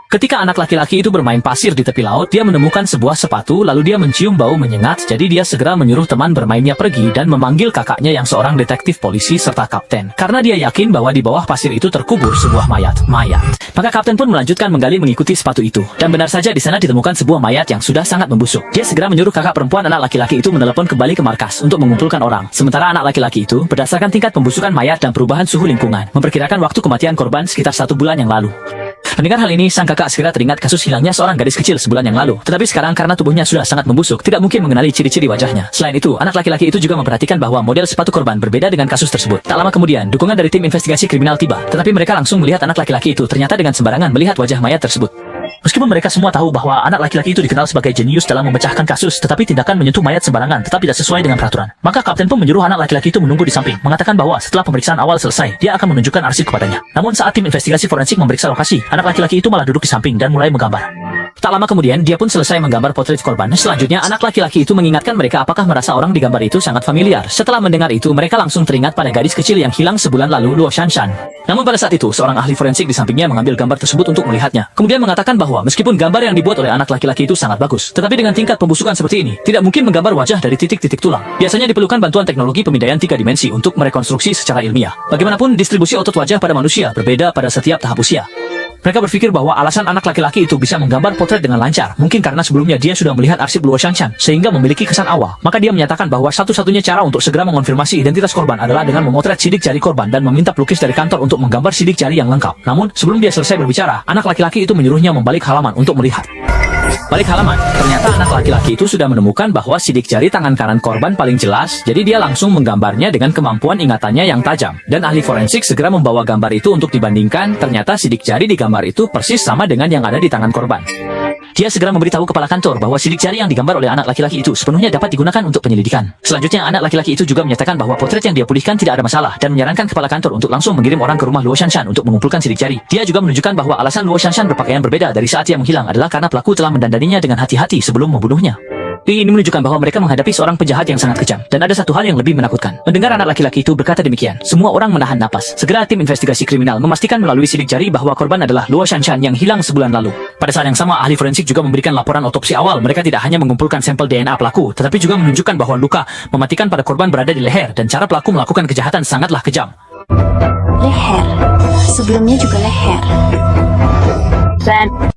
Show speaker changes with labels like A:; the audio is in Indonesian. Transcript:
A: Ketika anak laki-laki itu bermain pasir di tepi laut, dia menemukan sebuah sepatu, lalu dia mencium bau menyengat, jadi dia segera menyuruh teman bermainnya pergi dan memanggil kakaknya yang seorang detektif polisi serta kapten. Karena dia yakin bahwa di bawah pasir itu terkubur sebuah mayat. Maka kapten pun melanjutkan menggali mengikuti sepatu itu. Dan benar saja di sana ditemukan sebuah mayat yang sudah sangat membusuk. Dia segera menyuruh kakak perempuan anak laki-laki itu menelepon kembali ke markas untuk mengumpulkan orang. Sementara anak laki-laki itu, berdasarkan tingkat pembusukan mayat dan perubahan suhu lingkungan, memperkirakan waktu kematian korban sekitar 1 bulan yang lalu. Mendengar hal ini, sang kakak segera teringat kasus hilangnya seorang gadis kecil sebulan yang lalu. Tetapi sekarang karena tubuhnya sudah sangat membusuk, tidak mungkin mengenali ciri-ciri wajahnya. Selain itu, anak laki-laki itu juga memperhatikan bahwa model sepatu korban berbeda dengan kasus tersebut. Tak lama kemudian, dukungan dari tim investigasi kriminal tiba. Tetapi mereka langsung melihat anak laki-laki itu ternyata dengan sembarangan melihat wajah mayat tersebut. Meskipun mereka semua tahu bahwa anak laki-laki itu dikenal sebagai jenius dalam memecahkan kasus, tetapi tindakan menyentuh mayat sembarangan tetap tidak sesuai dengan peraturan. Maka kapten pun menyuruh anak laki-laki itu menunggu di samping, mengatakan bahwa setelah pemeriksaan awal selesai, dia akan menunjukkan arsip kepadanya. Namun saat tim investigasi forensik memeriksa lokasi, anak laki-laki itu malah duduk di samping dan mulai menggambar. Tak lama kemudian, dia pun selesai menggambar potret korban. Selanjutnya, anak laki-laki itu mengingatkan mereka apakah merasa orang di gambar itu sangat familiar. Setelah mendengar itu, mereka langsung teringat pada gadis kecil yang hilang sebulan lalu, Luo Shanshan. Namun pada saat itu, seorang ahli forensik di sampingnya mengambil gambar tersebut untuk melihatnya. Kemudian mengatakan bahwa meskipun gambar yang dibuat oleh anak laki-laki itu sangat bagus, tetapi dengan tingkat pembusukan seperti ini, tidak mungkin menggambar wajah dari titik-titik tulang. Biasanya diperlukan bantuan teknologi pemindaian 3 dimensi untuk merekonstruksi secara ilmiah. Bagaimanapun, distribusi otot wajah pada manusia berbeda pada setiap tahap usia. Mereka berpikir bahwa alasan anak laki-laki itu bisa menggambar potret dengan lancar, mungkin karena sebelumnya dia sudah melihat arsip Luo Shanshan, sehingga memiliki kesan awal. Maka dia menyatakan bahwa satu-satunya cara untuk segera mengonfirmasi identitas korban adalah dengan memotret sidik jari korban dan meminta pelukis dari kantor untuk menggambar sidik jari yang lengkap. Namun, sebelum dia selesai berbicara, anak laki-laki itu menyuruhnya membalik halaman untuk melihat. Balik halaman, ternyata anak laki-laki itu sudah menemukan bahwa sidik jari tangan kanan korban paling jelas, jadi dia langsung menggambarnya dengan kemampuan ingatannya yang tajam. Dan ahli forensik segera membawa gambar itu untuk dibandingkan, ternyata sidik jari di gambar itu persis sama dengan yang ada di tangan korban. Dia segera memberitahu kepala kantor bahwa sidik jari yang digambar oleh anak laki-laki itu sepenuhnya dapat digunakan untuk penyelidikan. Selanjutnya, anak laki-laki itu juga menyatakan bahwa potret yang dia pulihkan tidak ada masalah dan menyarankan kepala kantor untuk langsung mengirim orang ke rumah Luo Shanshan untuk mengumpulkan sidik jari. Dia juga menunjukkan bahwa alasan Luo Shanshan berpakaian berbeda dari saat ia menghilang adalah karena pelaku telah mendandaninya dengan hati-hati sebelum membunuhnya. Ini menunjukkan bahwa mereka menghadapi seorang penjahat yang sangat kejam. Dan ada satu hal yang lebih menakutkan. Mendengar anak laki-laki itu berkata demikian, semua orang menahan napas. Segera tim investigasi kriminal memastikan melalui sidik jari bahwa korban adalah Luo Shanshan yang hilang sebulan lalu. Pada saat yang sama, ahli forensik juga memberikan laporan otopsi awal. Mereka tidak hanya mengumpulkan sampel DNA pelaku, tetapi juga menunjukkan bahwa luka mematikan pada korban berada di leher dan cara pelaku melakukan kejahatan sangatlah kejam.
B: Leher. Sebelumnya juga leher.